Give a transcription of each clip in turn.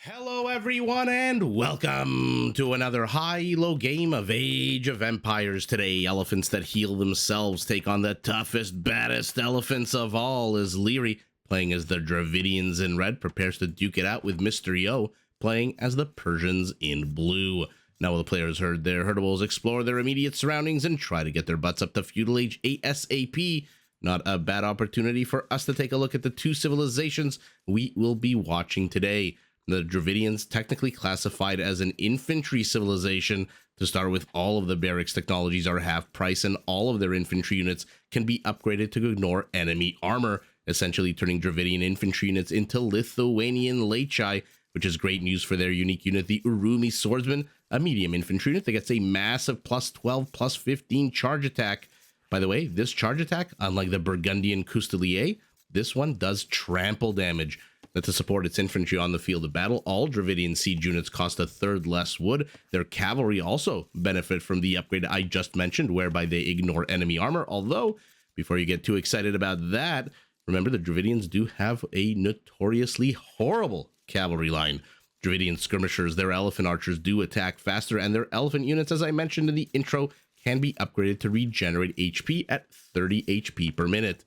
Hello everyone and welcome to another high-elo game of Age of Empires. Today, elephants that heal themselves take on the toughest, baddest elephants of all as Liereyy, playing as the Dravidians in red, prepares to duke it out with Mr. Yo, playing as the Persians in blue. Now while the players herd their herdables, explore their immediate surroundings, and try to get their butts up to Feudal Age ASAP. Not a bad opportunity for us to take a look at the two civilizations we will be watching today. The Dravidians, technically classified as an infantry civilization. To start with, all of the barracks technologies are half price, and all of their infantry units can be upgraded to ignore enemy armor, essentially turning Dravidian infantry units into Lithuanian Liereyy, which is great news for their unique unit, the Urumi Swordsman, a medium infantry unit that gets a massive plus 12, plus 15 charge attack. By the way, this charge attack, unlike the Burgundian Custelier, this one does trample damage. That to support its infantry on the field of battle, all Dravidian siege units cost a third less wood. Their cavalry also benefit from the upgrade I just mentioned, whereby they ignore enemy armor. Although, before you get too excited about that, remember the Dravidians do have a notoriously horrible cavalry line. Dravidian skirmishers, their elephant archers, do attack faster, and their elephant units, as I mentioned in the intro, can be upgraded to regenerate HP at 30 HP per minute.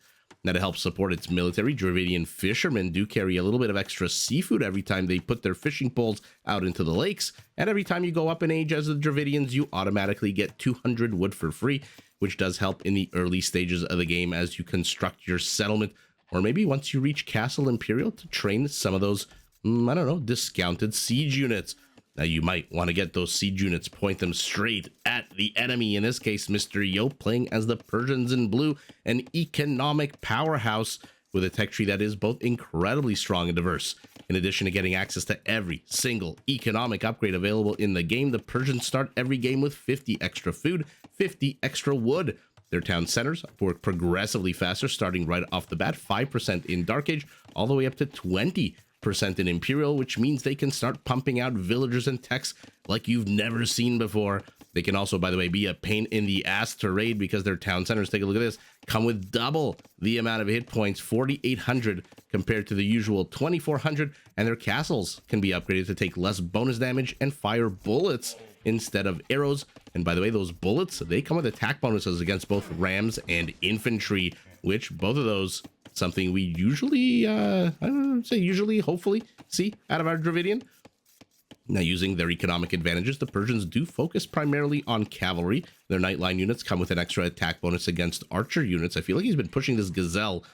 Now, to help support its military, Dravidian fishermen do carry a little bit of extra seafood every time they put their fishing poles out into the lakes. And every time you go up in age as the Dravidians, you automatically get 200 wood for free, which does help in the early stages of the game as you construct your settlement, or maybe once you reach Castle Imperial to train some of those, I don't know, discounted siege units. Now, you might want to get those siege units, point them straight at the enemy. In this case, Mr. Yo, playing as the Persians in blue, an economic powerhouse with a tech tree that is both incredibly strong and diverse. In addition to getting access to every single economic upgrade available in the game, the Persians start every game with 50 extra food, 50 extra wood. Their town centers work progressively faster, starting right off the bat, 5% in Dark Age, all the way up to 20% in Imperial, which means they can start pumping out villagers and techs like you've never seen before. They can also, by the way, be a pain in the ass to raid because their town centers, take a look at this, come with double the amount of hit points, 4,800 compared to the usual 2,400, and their castles can be upgraded to take less bonus damage and fire bullets instead of arrows. And by the way, those bullets, they come with attack bonuses against both rams and infantry, which both of those, something we usually, I don't say usually, hopefully see out of our Dravidian. Now, using their economic advantages, the Persians do focus primarily on cavalry. Their Nightline units come with an extra attack bonus against archer units. I feel like he's been pushing this gazelle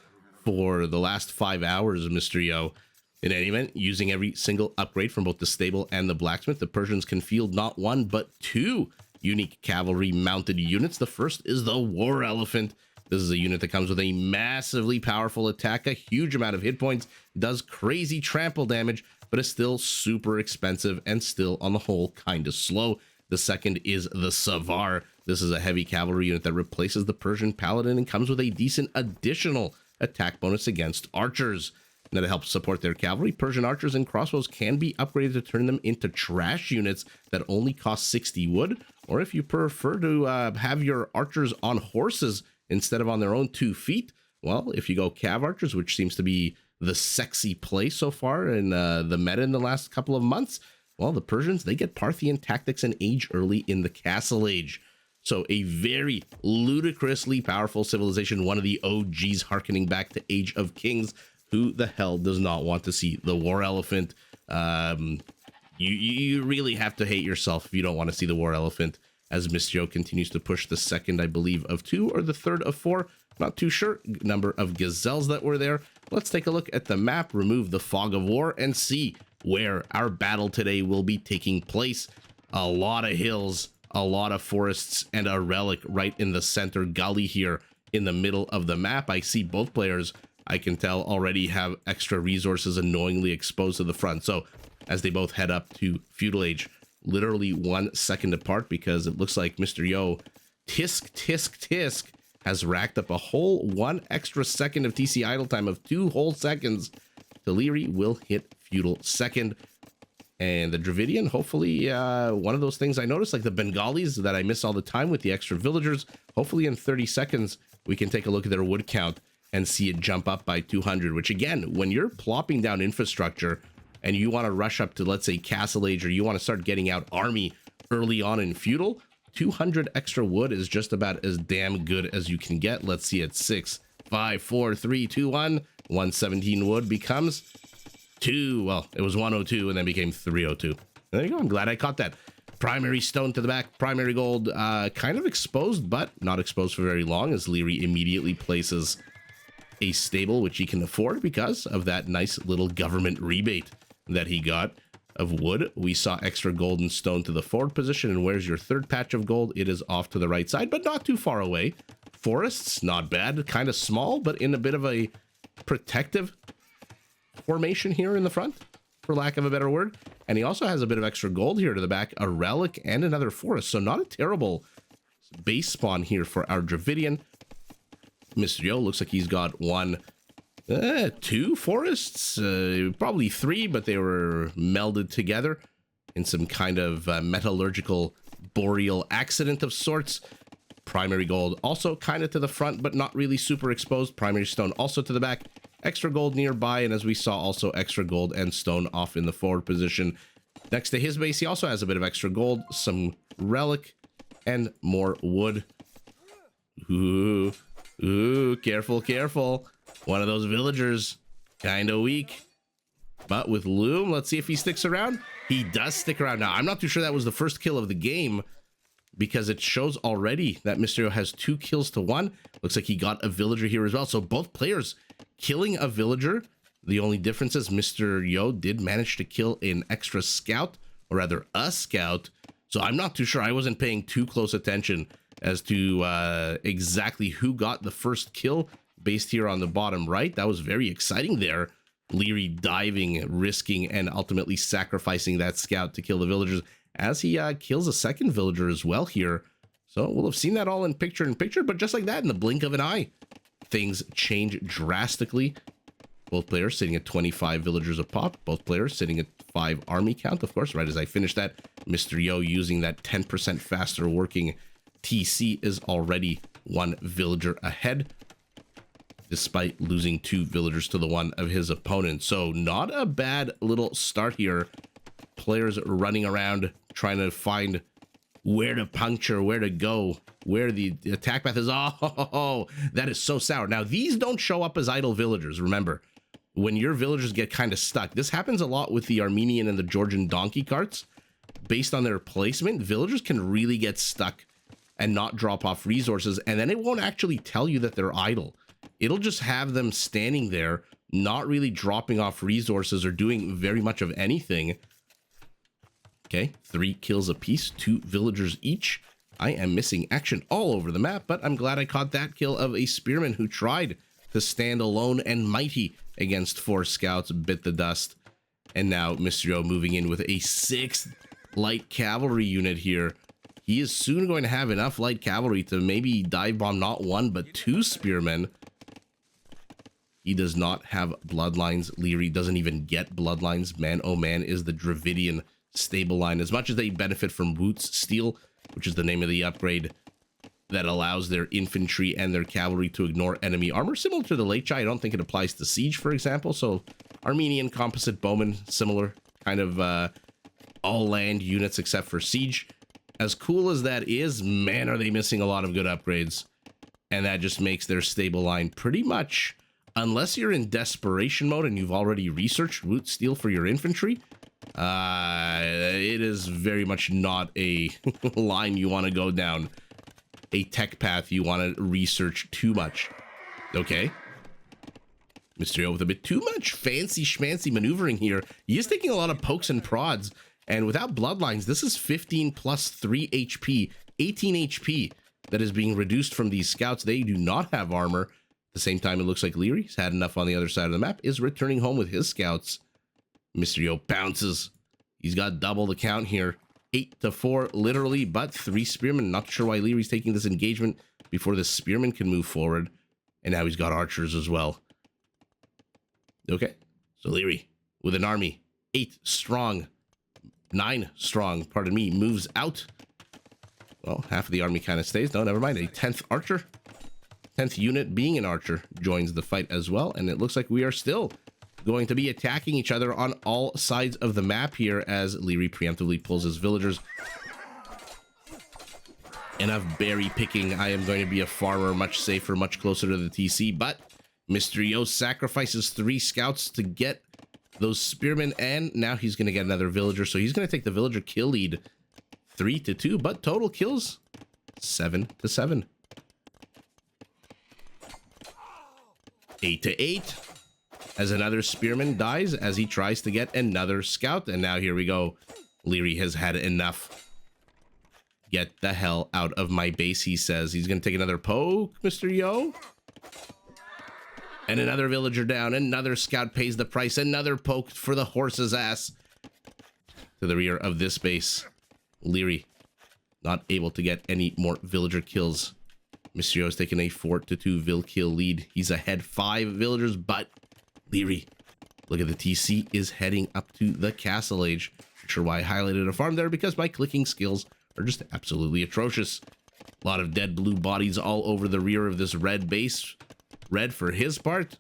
for the last 5 hours, Mr. Yo. In any event, using every single upgrade from both the stable and the blacksmith, the Persians can field not one, but two unique cavalry mounted units. The first is the War Elephant. This is a unit that comes with a massively powerful attack, a huge amount of hit points, does crazy trample damage, but is still super expensive and still on the whole kind of slow. The second is the Savar. This is a heavy cavalry unit that replaces the Persian Paladin and comes with a decent additional attack bonus against archers. Now, to help support their cavalry, Persian archers and crossbows can be upgraded to turn them into trash units that only cost 60 wood, or if you prefer to have your archers on horses instead of on their own 2 feet, well, if you go cav archers, which seems to be the sexy play so far in the meta in the last couple of months, well, the Persians, they get Parthian tactics and age early in the Castle Age. So a very ludicrously powerful civilization, one of the OGs harkening back to Age of Kings. Who the hell does not want to see the War Elephant? You really have to hate yourself if you don't want to see the War Elephant, as Mr. Yo continues to push the second, I believe, of 2 or the third of 4. Not too sure. Number of gazelles that were there. Let's take a look at the map, remove the fog of war, and see where our battle today will be taking place. A lot of hills, a lot of forests, and a relic right in the center gully here in the middle of the map. I see both players, I can tell, already have extra resources annoyingly exposed to the front. So as they both head up to Feudal Age, literally 1 second apart, because it looks like Mr. Yo, tisk, has racked up a whole 1 extra second of TC idle time of 2 whole seconds. The Liereyy will hit Feudal second. And the Dravidian, hopefully, one of those things I noticed, like the Bengalis that I miss all the time with the extra villagers, hopefully in 30 seconds, we can take a look at their wood count and see it jump up by 200, which again, when you're plopping down infrastructure and you want to rush up to, let's say, Castle Age, or you want to start getting out army early on in Feudal, 200 extra wood is just about as damn good as you can get. Let's see, at 6, 5, 4, 3, 2, 1. 117 wood becomes 2. Well, it was 102 and then became 302. There you go. I'm glad I caught that. Primary stone to the back, primary gold, kind of exposed, but not exposed for very long, as Liereyy immediately places a stable, which he can afford because of that nice little government rebate that he got of wood. We saw extra gold and stone to the forward position, and where's your third patch of gold? It is off to the right side, but not too far away. Forests, not bad, kind of small, but in a bit of a protective formation here in the front, for lack of a better word. And he also has a bit of extra gold here to the back, a relic and another forest, so not a terrible base spawn here for our Dravidian. Mr. Yo looks like he's got 2 forests, probably 3, but they were melded together in some kind of metallurgical boreal accident of sorts. Primary gold also kind of to the front, but not really super exposed. Primary stone also to the back. Extra gold nearby, and as we saw, also extra gold and stone off in the forward position. Next to his base, he also has a bit of extra gold, some relic, and more wood. Ooh, careful, careful. One of those villagers, kind of weak. But with Loom, let's see if he sticks around. He does stick around. Now, I'm not too sure that was the first kill of the game, because it shows already that Mr. Yo has 2 kills to 1. Looks like he got a villager here as well. So both players killing a villager. The only difference is Mr. Yo did manage to kill an extra scout, or rather a scout. So I'm not too sure. I wasn't paying too close attention as to exactly who got the first kill based here on the bottom right. That was very exciting there. Liereyy diving, risking, and ultimately sacrificing that scout to kill the villagers, as he kills a second villager as well here. So we'll have seen that all in picture, but just like that, in the blink of an eye, things change drastically. Both players sitting at 25 villagers a pop. Both players sitting at 5 army count, of course. Right as I finish that, Mr. Yo using that 10% faster working TC is already 1 villager ahead, despite losing 2 villagers to the 1 of his opponent. So not a bad little start here. Players running around trying to find where to puncture, where to go, where the attack path is. Oh, that is so sour. Now, these don't show up as idle villagers, remember. When your villagers get kind of stuck, this happens a lot with the Armenian and the Georgian donkey carts. Based on their placement, villagers can really get stuck and not drop off resources, and then it won't actually tell you that they're idle. It'll just have them standing there, not really dropping off resources or doing very much of anything. Okay, 3 kills apiece, 2 villagers each. I am missing action all over the map, but I'm glad I caught that kill of a spearman who tried to stand alone and mighty against 4 scouts, bit the dust. And now Mr. Yo moving in with a 6th light cavalry unit here. He is soon going to have enough light cavalry to maybe dive bomb not 1, but 2 spearmen. He does not have bloodlines. Liereyy doesn't even get bloodlines. Man, oh man, is the Dravidian stable line. As much as they benefit from Woot's Steel, which is the name of the upgrade that allows their infantry and their cavalry to ignore enemy armor, similar to the Liereyy. I don't think it applies to Siege, for example. So Armenian composite bowmen, similar kind of all land units except for Siege. As cool as that is, man, are they missing a lot of good upgrades. And that just makes their stable line pretty much, unless you're in desperation mode and you've already researched Woot's Steel for your infantry, it is very much not a line you want to go down, a tech path you want to research too much. Okay, Mr. Yo with a bit too much fancy schmancy maneuvering here. He is taking a lot of pokes and prods, and without bloodlines, this is 15 plus 3 HP, 18 HP that is being reduced from these scouts. They do not have armor. At the same time, it looks like Lierey's had enough on the other side of the map, is returning home with his scouts. Mr. Yo bounces. He's got double the count here. 8-4, literally, but 3 spearmen. Not sure why Lierey's taking this engagement before the spearmen can move forward. And now he's got archers as well. Okay, so Liereyy with an army, 8 strong, 9 strong, pardon me, moves out. Well, half of the army kind of stays. No, never mind. A 10th archer, 10th unit being an archer, joins the fight as well. And it looks like we are still going to be attacking each other on all sides of the map here as Liereyy preemptively pulls his villagers. Enough berry picking. I am going to be a farmer, much safer, much closer to the TC, but Mysterio sacrifices 3 scouts to get those spearmen, and now he's going to get another villager, so he's going to take the villager kill lead 3-2, but total kills 7-7. 8-8 as another spearman dies as he tries to get another scout, and now here we go. Liereyy has had enough. Get the hell out of my base, he says. He's going to take another poke, Mr. Yo. And another villager down. Another scout pays the price. Another poke for the horse's ass. To the rear of this base. Liereyy not able to get any more villager kills. Mr. Yo has taken a 4-2 vill kill lead. He's ahead 5 villagers, but Liereyy, look at the TC, is heading up to the Castle Age. Not sure why I highlighted a farm there, because my clicking skills are just absolutely atrocious. A lot of dead blue bodies all over the rear of this red base. Red for his part.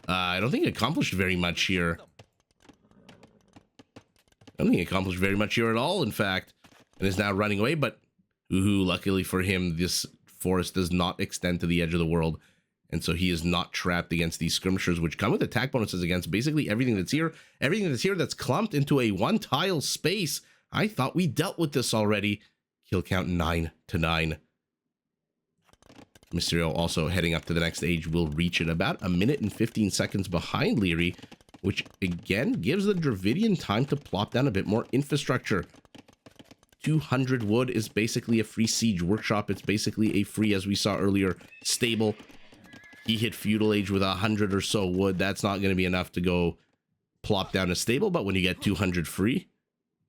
I don't think he accomplished very much here. I don't think he accomplished very much here at all, in fact. And is now running away, but luckily for him, this forest does not extend to the edge of the world. And so he is not trapped against these skirmishers, which come with attack bonuses against basically everything that's here. Everything that's here that's clumped into a 1-tile space. I thought we dealt with this already. Kill count 9-9. Mysterio also heading up to the next stage will reach it about 1 minute and 15 seconds behind Liereyy, which again gives the Dravidian time to plop down a bit more infrastructure. 200 wood is basically a free siege workshop. It's basically a free, as we saw earlier, stable. He hit Feudal Age with 100 or so wood. That's not going to be enough to go plop down a stable, but when you get 200 free,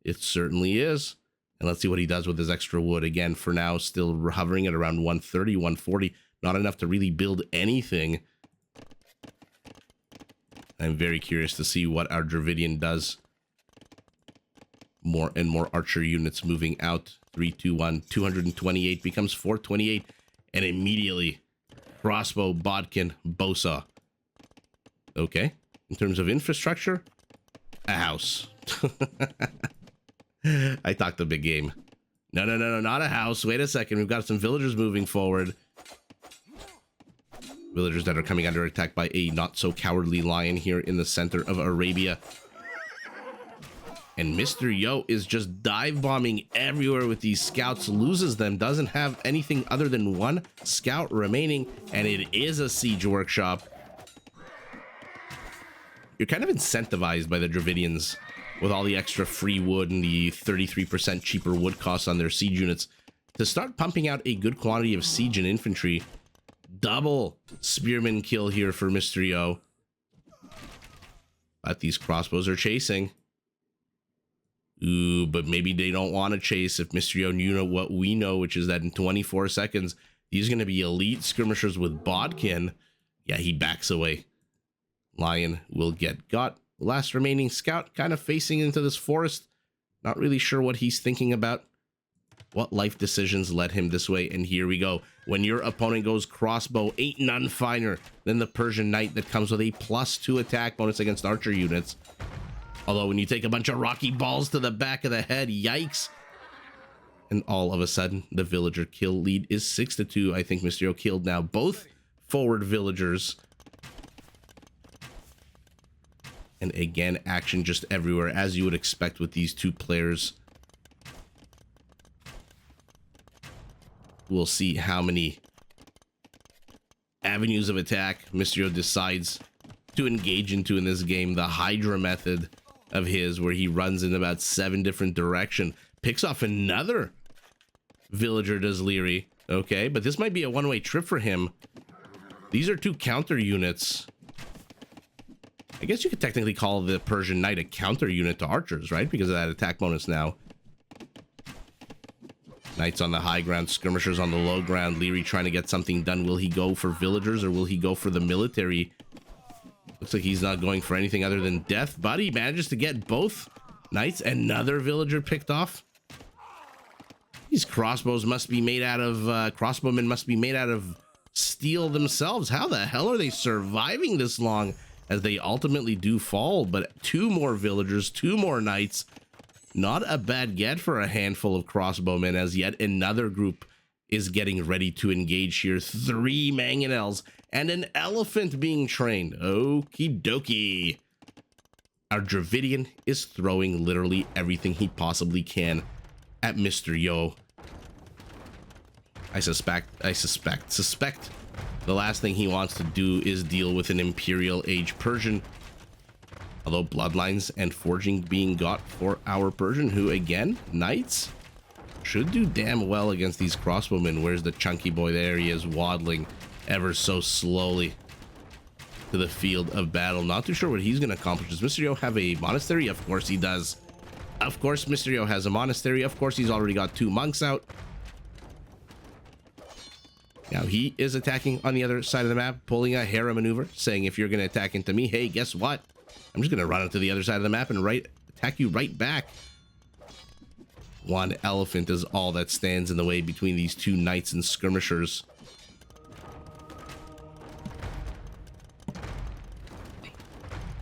it certainly is. And let's see what he does with his extra wood. Again, for now, still hovering at around 130, 140. Not enough to really build anything. I'm very curious to see what our Dravidian does. More and more archer units moving out. 3-2-1. 228 becomes 428. And immediately, crossbow, bodkin, bosa. Okay. In terms of infrastructure, a house. I talked a big game. No, not a house. Wait a second. We've got some villagers moving forward. Villagers that are coming under attack by a not-so-cowardly lion here in the center of Arabia. And Mr. Yo is just dive-bombing everywhere with these scouts. Loses them. Doesn't have anything other than 1 scout remaining. And it is a siege workshop. You're kind of incentivized by the Dravidians with all the extra free wood and the 33% cheaper wood costs on their siege units to start pumping out a good quantity of siege and infantry. Double spearman kill here for Mr. Yo. But these crossbows are chasing. Ooh, but maybe they don't want to chase if Mr. Yo knew what we know, which is that in 24 seconds, these are going to be elite skirmishers with bodkin. Yeah, he backs away. Lion will get got. Last remaining scout kind of facing into this forest. Not really sure what he's thinking about. What life decisions led him this way. And here we go. When your opponent goes crossbow, ain't none finer than the Persian knight that comes with a +2 attack bonus against archer units. Although when you take a bunch of rocky balls to the back of the head, yikes. And all of a sudden, the villager kill lead is 6-2. I think Mysterio killed now both forward villagers. And again, action just everywhere, as you would expect with these two players. We'll see how many avenues of attack Mysterio decides to engage into in this game. The Hydra method of his, where he runs in about 7 different directions. Picks off another villager, does Liereyy. Okay, but this might be a one-way trip for him. These are 2 counter units. I guess you could technically call the Persian Knight a counter unit to archers, right? Because of that attack bonus now. Knights on the high ground, skirmishers on the low ground. Liereyy trying to get something done. Will he go for villagers or will he go for the military? Looks like he's not going for anything other than death, but he manages to get both knights. Another villager picked off. These crossbows must be made out of, crossbowmen must be made out of steel themselves. How the hell are they surviving this long? as they ultimately do fall, but 2 more villagers, 2 more knights. Not a bad get for a handful of crossbowmen, as yet another group is getting ready to engage here. 3 mangonels and an elephant being trained. Okie dokie. Our Dravidian is throwing literally everything he possibly can at Mr. Yo. I suspect the last thing he wants to do is deal with an Imperial Age Persian. Although bloodlines and forging being got for our Persian, who again, knights, should do damn well against these crossbowmen. Where's the chunky boy? There he is, waddling ever so slowly to the field of battle. Not too sure what he's going to accomplish. Does Mr. Yo have a monastery? Of course he does. Of course Mr. Yo has a monastery. Of course he's already got 2 monks out. Now he is attacking on the other side of the map, pulling a Hera maneuver, saying if you're going to attack into me, hey, guess what? I'm just going to run into the other side of the map and attack you right back. 1 elephant is all that stands in the way between these 2 knights and skirmishers.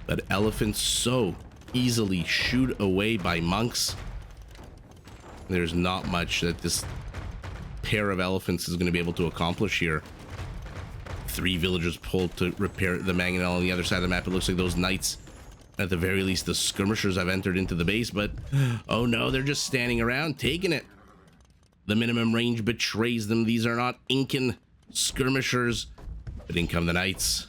But elephants so easily shooed away by monks. There's not much that this pair of elephants is going to be able to accomplish here. 3 villagers pulled to repair the mangonel on the other side of the map. It looks like those knights, at the very least the skirmishers, have entered into the base, but oh no, they're just standing around taking it. The minimum range betrays them. These are not Incan skirmishers, but in come the knights.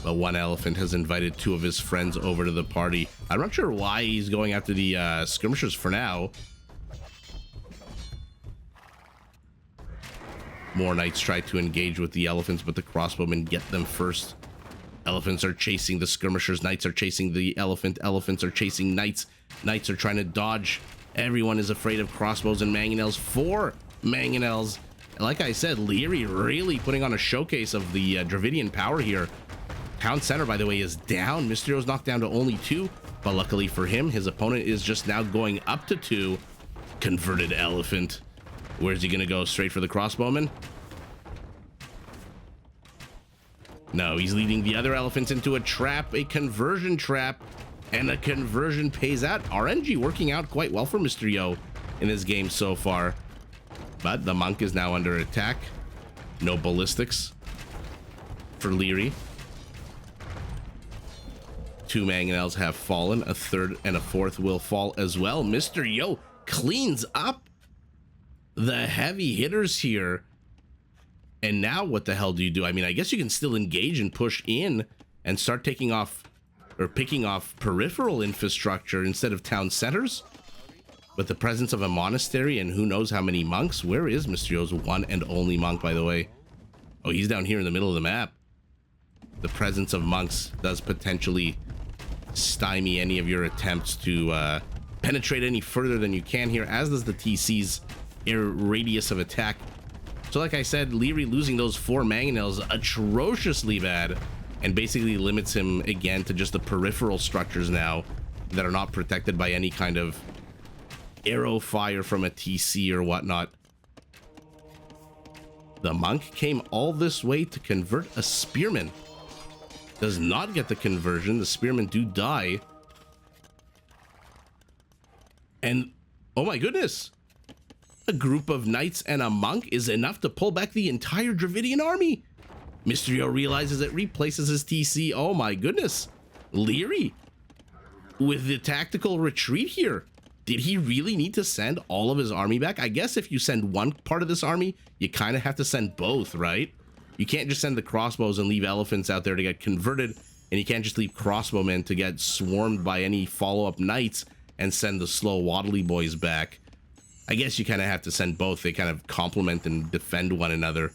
But 1 elephant has invited 2 of his friends over to the party. I'm not sure why he's going after the skirmishers for now. More knights try to engage with the elephants, but the crossbowmen get them first. Elephants are chasing the skirmishers. Knights are chasing the elephant. Elephants are chasing knights. Knights are trying to dodge. Everyone is afraid of crossbows and mangonels. 4 mangonels. Like I said, Liereyy really putting on a showcase of the Dravidian power here. Town center, by the way, is down. Mr. Yo's knocked down to only 2, but luckily for him, his opponent is just now going up to 2. Converted elephant. Where's he gonna go? Straight for the crossbowman? No, he's leading the other elephants into a trap, a conversion trap, and a conversion pays out. RNG working out quite well for Mr. Yo in this game so far. But the monk is now under attack. No ballistics for Liereyy. 2 mangonels have fallen. A 3rd and a 4th will fall as well. Mr. Yo cleans up the heavy hitters here. And now what the hell do you do? I mean, I guess you can still engage and push in and start taking off or picking off peripheral infrastructure instead of town centers. With the presence of a monastery and who knows how many monks. Where is Mr. Yo's 1 and only monk, by the way? Oh, he's down here in the middle of the map. The presence of monks does potentially stymie any of your attempts to penetrate any further than you can here, as does the TC's air radius of attack. So like I said, Liereyy losing those 4 mangonels atrociously bad, and basically limits him again to just the peripheral structures now that are not protected by any kind of arrow fire from a TC or whatnot. The monk came all this way to convert a spearman. Does not get the conversion. The spearmen do die. And oh my goodness, a group of knights and a monk is enough to pull back the entire Dravidian army. Mr. Yo realizes it replaces his TC. Oh my goodness. Liereyy with the tactical retreat here. Did he really need to send all of his army back? I guess if you send one part of this army, you kind of have to send both, right? You can't just send the crossbows and leave elephants out there to get converted, and you can't just leave crossbowmen to get swarmed by any follow-up knights and send the slow waddly boys back. I guess you kind of have to send both. They kind of complement and defend one another.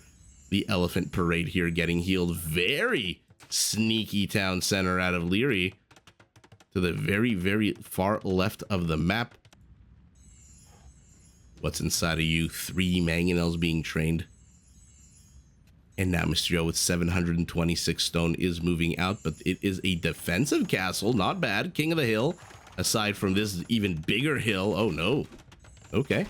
The elephant parade here getting healed. Very sneaky town center out of Liereyy to the very, very far left of the map. What's inside of you? 3 mangonels being trained. And now Mr. Yo with 726 stone is moving out, but it is a defensive castle. Not bad. King of the hill. Aside from this even bigger hill. Oh no. Okay.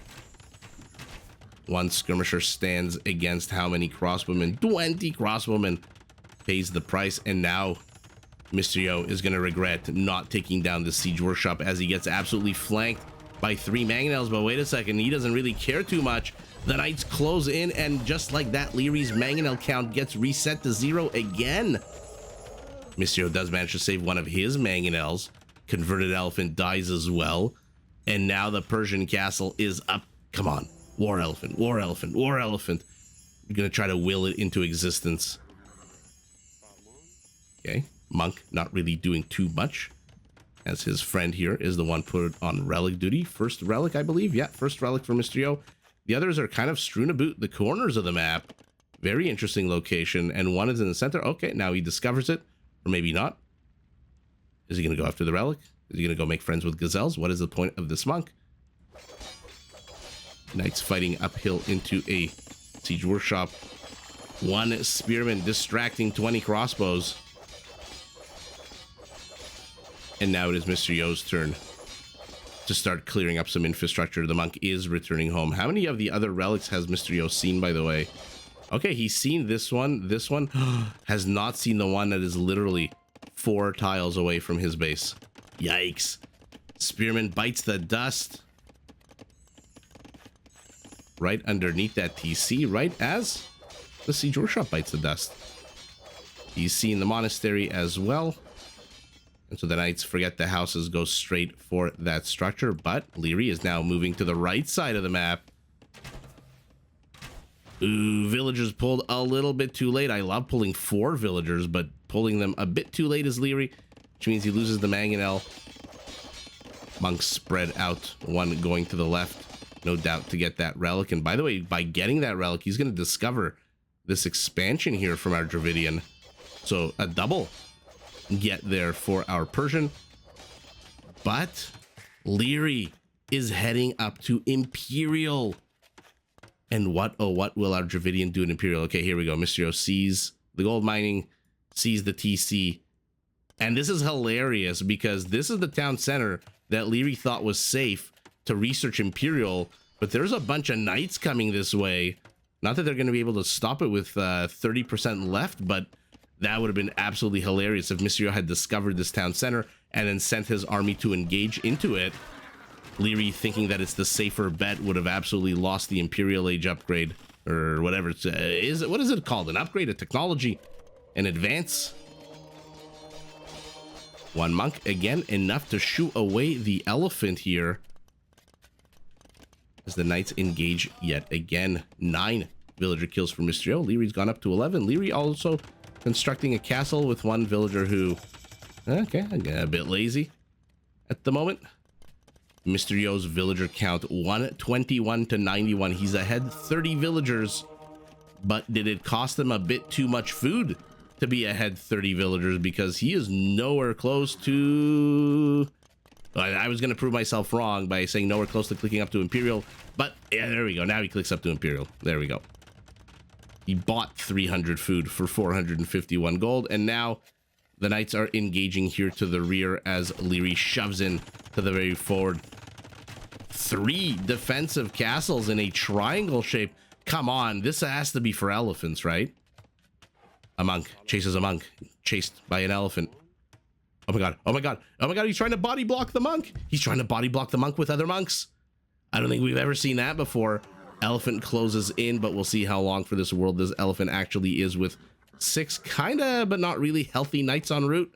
1 skirmisher stands against how many crossbowmen? 20 crossbowmen. pays the price, and now Mysterio is going to regret not taking down the Siege Workshop as he gets absolutely flanked by 3 Mangonels. But wait a second, he doesn't really care too much. The Knights close in, and just like that, Lierey's Mangonel count gets reset to 0 again. Mysterio does manage to save one of his Mangonels. Converted Elephant dies as well. And now the Persian castle is up. Come on. War Elephant, War Elephant, War Elephant. You're going to try to will it into existence. Okay. Monk not really doing too much, as his friend here is the one put on relic duty. First relic, I believe. Yeah, first relic for Mysterio. The others are kind of strewn about the corners of the map. Very interesting location. And one is in the center. Okay, now he discovers it. Or maybe not. Is he going to go after the relic? Is he going to go make friends with gazelles? What is the point of this monk? Knights fighting uphill into a siege workshop. One spearman distracting 20 crossbows. And now it is Mysterio's turn to start clearing up some infrastructure. The monk is returning home. How many of the other relics has Mysterio seen, by the way? Okay, he's seen this one. This one has not seen the one that is literally 4 tiles away from his base. Yikes. Spearman bites the dust right underneath that TC, right as the Siege Workshop bites the dust. He's seen the monastery as well. And so the Knights forget the houses, go straight for that structure. But Liereyy is now moving to the right side of the map. Ooh, villagers pulled a little bit too late. I love pulling 4 villagers, but pulling them a bit too late is Liereyy, which means he loses the Mangonel. Monks spread out, one going to the left, no doubt to get that relic. And by the way, by getting that relic, he's going to discover this expansion here from our Dravidian. So a double get there for our Persian. But Liereyy is heading up to Imperial. And what, oh, what will our Dravidian do in Imperial? Okay, here we go. Mysterio sees the gold mining, sees the TC. And this is hilarious because this is the town center that Liereyy thought was safe to research Imperial. But there's a bunch of Knights coming this way. Not that they're going to be able to stop it with 30% left, but that would have been absolutely hilarious if Mysterio had discovered this town center and then sent his army to engage into it. Liereyy, thinking that it's the safer bet, would have absolutely lost the Imperial Age upgrade, or whatever it's, what is it called? An upgrade, a technology, an advance. One monk, again, enough to shoo away the elephant here. As the Knights engage yet again. 9 villager kills for Mysterio. Lierey's gone up to 11. Liereyy also constructing a castle with one villager who, okay, a bit lazy at the moment. Mysterio's villager count 121 to 91. He's ahead 30 villagers, but did it cost him a bit too much food to be ahead 30 villagers? Because he is nowhere close to... I was going to prove myself wrong by saying nowhere close to clicking up to Imperial, but yeah, there we go. Now he clicks up to Imperial. There we go. He bought 300 food for 451 gold, and now the Knights are engaging here to the rear as Liereyy shoves in to the very forward. 3 defensive castles in a triangle shape. Come on, this has to be for elephants, right? A monk chases a monk, chased by an elephant. Oh my god, oh my god, oh my god, he's trying to body block the monk. He's trying to body block the monk with other monks. I don't think we've ever seen that before. Elephant closes in, but we'll see how long for this world this elephant actually is with 6 kinda, but not really healthy Knights en route.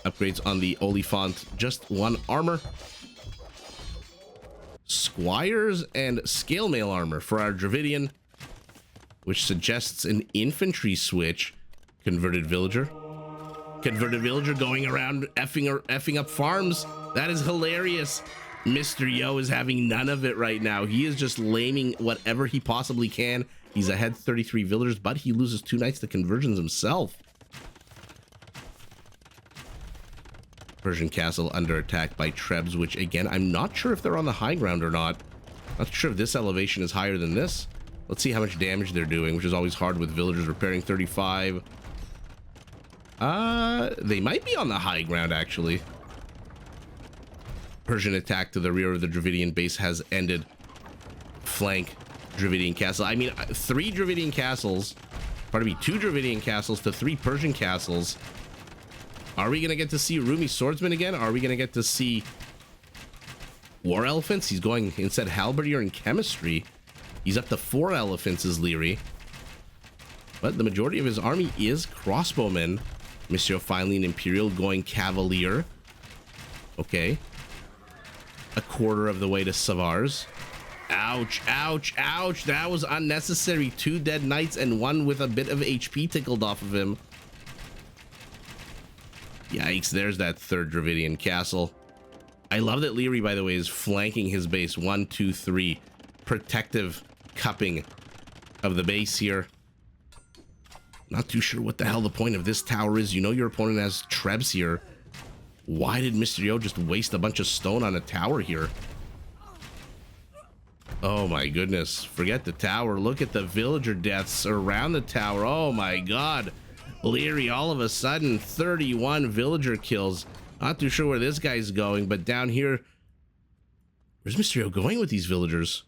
Upgrades on the Oliphant, just 1 armor. Squires and scale mail armor for our Dravidian, which suggests an infantry switch. Converted villager. Converted villager going around effing up farms. That is hilarious. Mysterio is having none of it right now. He is just laming whatever he possibly can. He's ahead 33 villagers, but he loses 2 Knights to conversions himself. Persian castle under attack by Trebs, which again, I'm not sure if they're on the high ground or not. Not sure if this elevation is higher than this. Let's see how much damage they're doing, which is always hard with villagers repairing 35. They might be on the high ground, actually. Persian attack to the rear of the Dravidian base has ended. Flank Dravidian castle. I mean, 3 Dravidian castles. Pardon me, 2 Dravidian castles to 3 Persian castles. Are we going to get to see Rumi Swordsman again? Are we going to get to see War Elephants? He's going instead Halberdier and Chemistry. He's up to 4 elephants is Liereyy. But the majority of his army is crossbowmen. Monsieur finally an Imperial going Cavalier. Okay. A quarter of the way to Savars. Ouch, ouch, ouch. That was unnecessary. 2 dead knights and 1 with a bit of HP tickled off of him. Yikes, there's that 3rd Dravidian castle. I love that Liereyy, by the way, is flanking his base. 1, 2, 3. Protective cupping of the base here. Not too sure what the hell the point of this tower is. You know your opponent has Trebs here. Why did Mysterio just waste a bunch of stone on a tower here? Oh my goodness. Forget the tower. Look at the villager deaths around the tower. Oh my god. Liereyy all of a sudden 31 villager kills. Not too sure where this guy's going, but down here, where's Mysterio going with these villagers?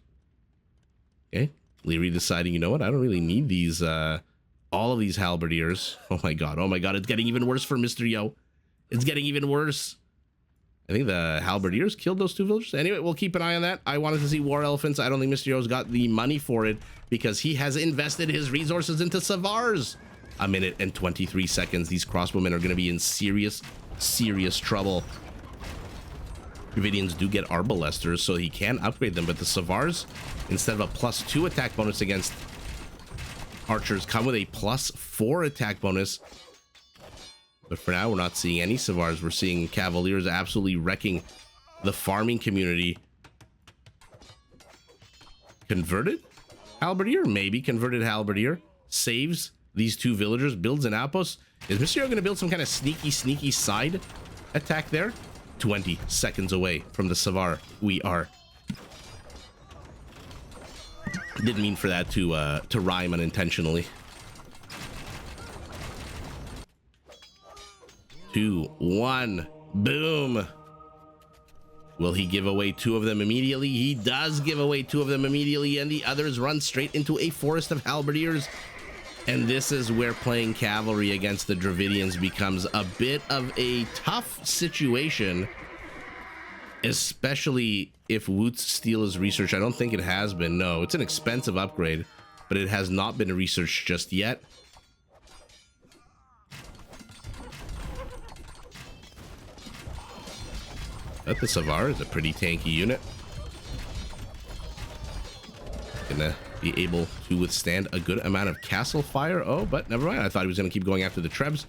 Okay. Liereyy deciding, you know what? I don't really need these, all of these halberdiers. Oh my god. Oh my god. It's getting even worse for Mysterio. It's getting even worse. I think the halberdiers killed those 2 villagers. Anyway, we'll keep an eye on that. I wanted to see War Elephants. I don't think Mysterio's got the money for it because he has invested his resources into Savars. 1 minute and 23 seconds. These crossbowmen are going to be in serious, serious trouble. Dravidians do get Arbalesters, so he can upgrade them, but the Savars, instead of a +2 attack bonus against archers, come with a +4 attack bonus. But for now, we're not seeing any Savars. We're seeing Cavaliers absolutely wrecking the farming community. Converted Halberdier? Maybe. Converted Halberdier. Saves these 2 villagers. Builds an outpost. Is Mysterio going to build some kind of sneaky side attack there? 20 seconds away from the Savar. We are. Didn't mean for that to rhyme unintentionally. 2, 1, boom. Will he give away 2 of them immediately? He does give away 2 of them immediately, and the others run straight into a forest of halberdiers. And this is where playing cavalry against the Dravidians becomes a bit of a tough situation, especially if Woot's Steel is researched. I don't think it has been. No, it's an expensive upgrade, but it has not been researched just yet. But the Savar is a pretty tanky unit. Gonna be able to withstand a good amount of castle fire. Oh, but never mind. I thought he was gonna keep going after the Trebs.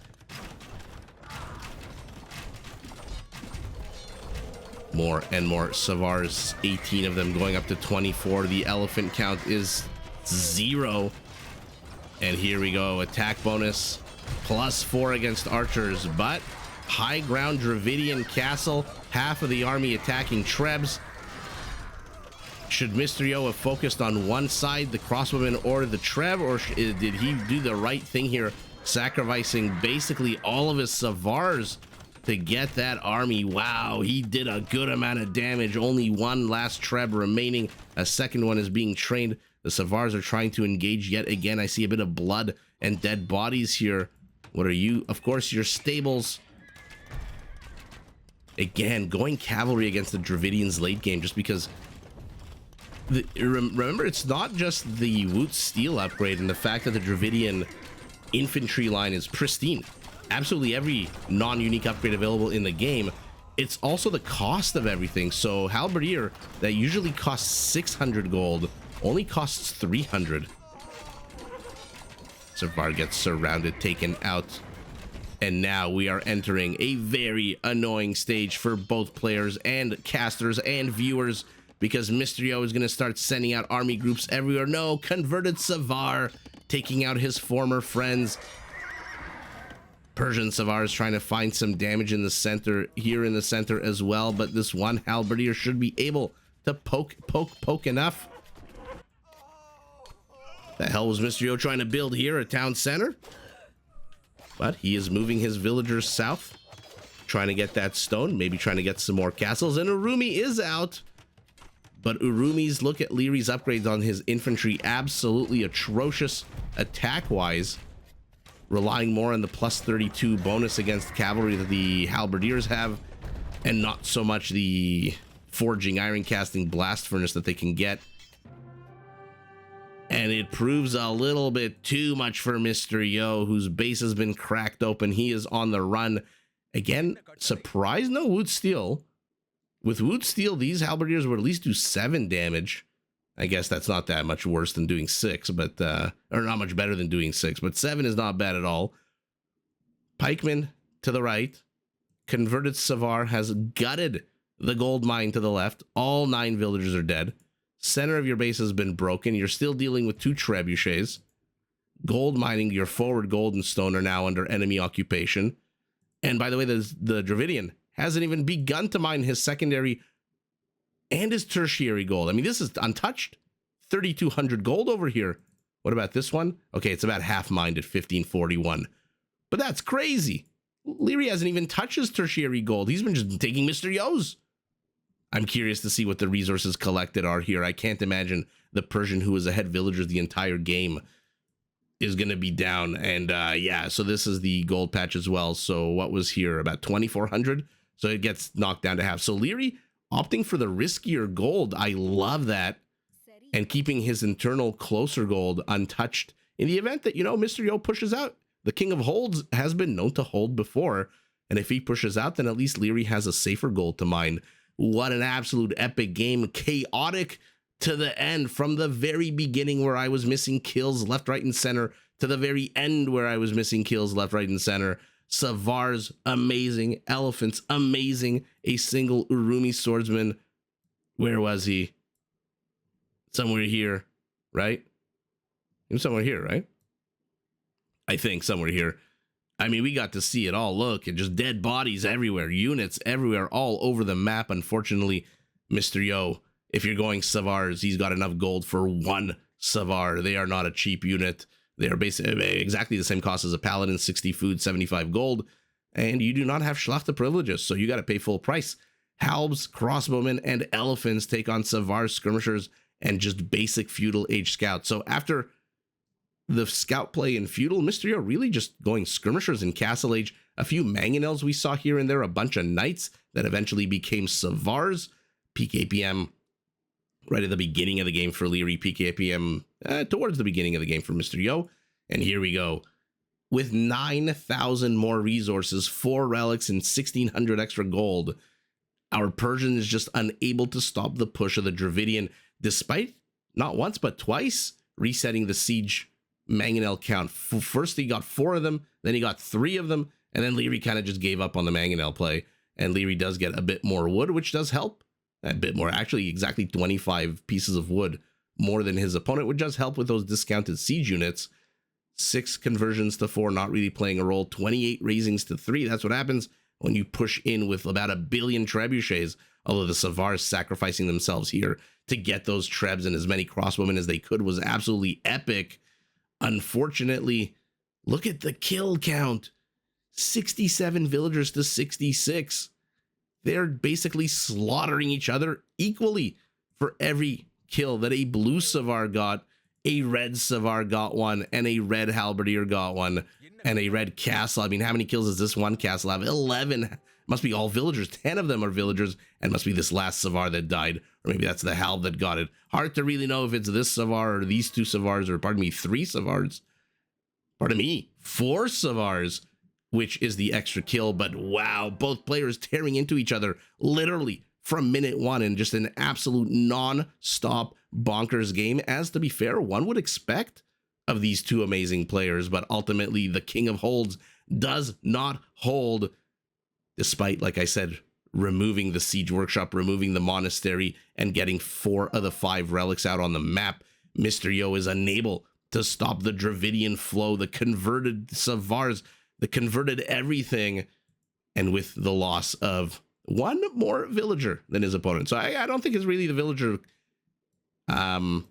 More and more Savars, 18 of them going up to 24. The elephant count is 0. And here we go. Attack bonus +4 against archers, but high ground Dravidian castle, half of the army attacking Trebs. Should Mysterio have focused on one side, the crossbowmen or the Treb, or did he do the right thing here, sacrificing basically all of his Savars to get that army? Wow, he did a good amount of damage. Only 1 last Treb remaining. A second one is being trained. The Savars are trying to engage yet again. I see a bit of blood and dead bodies here. What are you? Of course, your stables. Again, going cavalry against the Dravidians late game just because... remember, it's not just the Woot Steel upgrade and the fact that the Dravidian infantry line is pristine. Absolutely every non-unique upgrade available in the game. It's also the cost of everything. So Halberdier, that usually costs 600 gold, only costs 300. Savar gets surrounded, taken out. And now we are entering a very annoying stage for both players and casters and viewers, because Mysterio is going to start sending out army groups everywhere. No, converted Savar taking out his former friends. Persian Savar is trying to find some damage in the center, here in the center as well, but this one Halberdier should be able to poke enough. The hell was Mysterio trying to build here? A town center? But he is moving his villagers south, trying to get that stone, maybe trying to get some more castles, and Arumi is out. But Urumi's, look at Lierey's upgrades on his infantry. Absolutely atrocious attack-wise. Relying more on the plus 32 bonus against cavalry that the halberdiers have, and not so much the forging, iron casting, blast furnace that they can get. And it proves a little bit too much for Mr. Yo, whose base has been cracked open. He is on the run. Again, surprise, no wood steel. With wood steel, these halberdiers would at least do 7 damage. I guess that's not that much worse than doing 6, but or not much better than doing 6, but 7 is not bad at all. Pikeman to the right. Converted Savar has gutted the gold mine to the left. All 9 villagers are dead. Center of your base has been broken. You're still dealing with 2 trebuchets. Gold mining, your forward gold and stone are now under enemy occupation. And by the way, the Dravidian hasn't even begun to mine his secondary and his tertiary gold. I mean, this is untouched. 3,200 gold over here. What about this one? Okay, it's about half mined at 1,541. But that's crazy. Liereyy hasn't even touched his tertiary gold. He's been just taking Mr. Yo's. I'm curious to see what the resources collected are here. I can't imagine the Persian, who was ahead villagers the entire game, is going to be down. And yeah, so this is the gold patch as well. So what was here? About 2,400. So it gets knocked down to half. So Liereyy opting for the riskier gold. I love that. And keeping his internal closer gold untouched in the event that, you know, Mr. Yo pushes out. The King of Holds has been known to hold before. And if he pushes out, then at least Liereyy has a safer gold to mine. What an absolute epic game. Chaotic to the end, from the very beginning where I was missing kills left, right, and center to the very end where I was missing kills left, right, and center. Savars, amazing. Elephants, amazing. A single Urumi swordsman. Where was he? Somewhere here, right? He was somewhere here, right? I think somewhere here. I mean, we got to see it all. Look, and just dead bodies everywhere, units everywhere, all over the map. Unfortunately, Mr. Yo, if you're going Savars, he's got enough gold for 1 Savar. They are not a cheap unit. They are basically exactly the same cost as a Paladin, 60 food, 75 gold. And you do not have Schlachter privileges, so you got to pay full price. Halbs, crossbowmen, and elephants take on Savar skirmishers and just basic Feudal Age scouts. So after the scout play in Feudal, Mr. Yo really just going skirmishers in Castle Age. A few mangonels we saw here and there, a bunch of knights that eventually became Savars. PKPM right at the beginning of the game for Liereyy, PKPM towards the beginning of the game for Mr. Yo. And here we go. With 9,000 more resources, 4 relics, and 1,600 extra gold, our Persian is just unable to stop the push of the Dravidian, despite not once but twice resetting the siege mangonel count. First he got 4 of them, then he got 3 of them, and then Liereyy kind of just gave up on the mangonel play. And Liereyy does get a bit more wood, which does help. A bit more, actually exactly 25 pieces of wood more than his opponent, which does help with those discounted siege units. 6 conversions to 4 not really playing a role. 28 raisings to 3. That's what happens when you push in with about 1 billion trebuchets, although the Savars sacrificing themselves here to get those trebs and as many crossbowmen as they could was absolutely epic. Unfortunately, look at the kill count. 67 villagers to 66. They're basically slaughtering each other equally for every kill that a blue Savar got, a red Savar got one, and a red halberdier got one, and a red castle. I mean, how many kills does this one castle have? 11. Must be all villagers. 10 of them are villagers, and must be this last Savar that died, or maybe that's the halb that got it. Hard to really know if it's this Savar or these 2 Savars, or pardon me, 3 Savars. Pardon me, 4 Savars, which is the extra kill. But wow, both players tearing into each other literally from minute 1 in just an absolute non-stop bonkers game, as to be fair, one would expect of these 2 amazing players. But ultimately, the King of Holds does not hold, despite, like I said, removing the siege workshop, removing the monastery, and getting 4 of the 5 relics out on the map. Mr. Yo is unable to stop the Dravidian flow, the converted Savars, the converted everything, and with the loss of 1 more villager than his opponent. So I don't think it's really the villager. I don't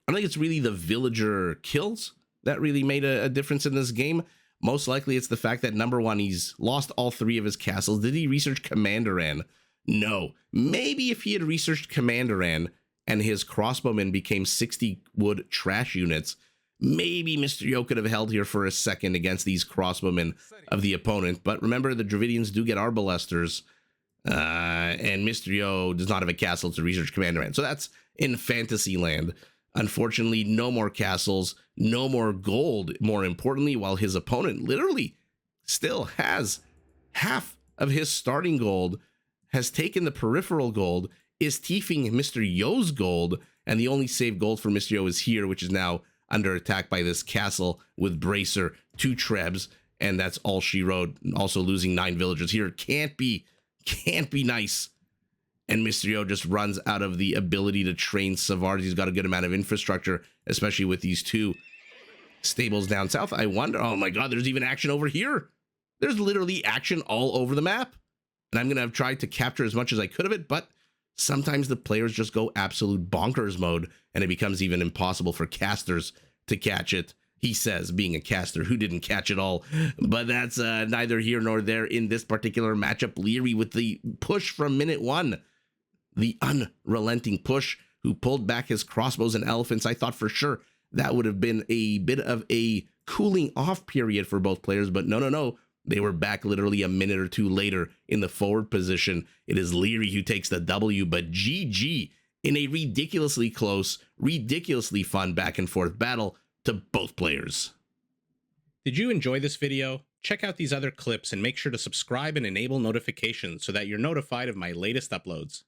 think it's really the villager kills that really made a difference in this game. Most likely it's the fact that, number 1, he's lost all 3 of his castles. Did he research Commanderan? No. Maybe if he had researched Commanderan and his crossbowmen became 60 wood trash units, maybe Mr. Yo could have held here for a second against these crossbowmen of the opponent. But remember, the Dravidians do get Arbalesters, and Mr. Yo does not have a castle to research Commanderan. So that's in fantasy land. Unfortunately, no more castles, no more gold, more importantly, while his opponent literally still has half of his starting gold, has taken the peripheral gold, is thiefing Mr. Yo's gold, and the only saved gold for Mr. Yo is here, which is now under attack by this castle with Bracer, 2 Trebs, and that's all she wrote. Also losing 9 villagers here. Can't be nice. And Mr. Yo just runs out of the ability to train Savard. He's got a good amount of infrastructure, especially with these 2 stables down south. I wonder, oh my god, there's even action over here. There's literally action all over the map. And I'm going to have tried to capture as much as I could of it, but sometimes the players just go absolute bonkers mode, and it becomes even impossible for casters to catch it. He says, being a caster who didn't catch it all. But that's neither here nor there in this particular matchup. Liereyy with the push from minute 1. The unrelenting push, who pulled back his crossbows and elephants. I thought for sure that would have been a bit of a cooling off period for both players, but no. They were back literally a minute or 2 later in the forward position. It is Liereyy who takes the W, but GG in a ridiculously close, ridiculously fun back and forth battle to both players. Did you enjoy this video? Check out these other clips and make sure to subscribe and enable notifications so that you're notified of my latest uploads.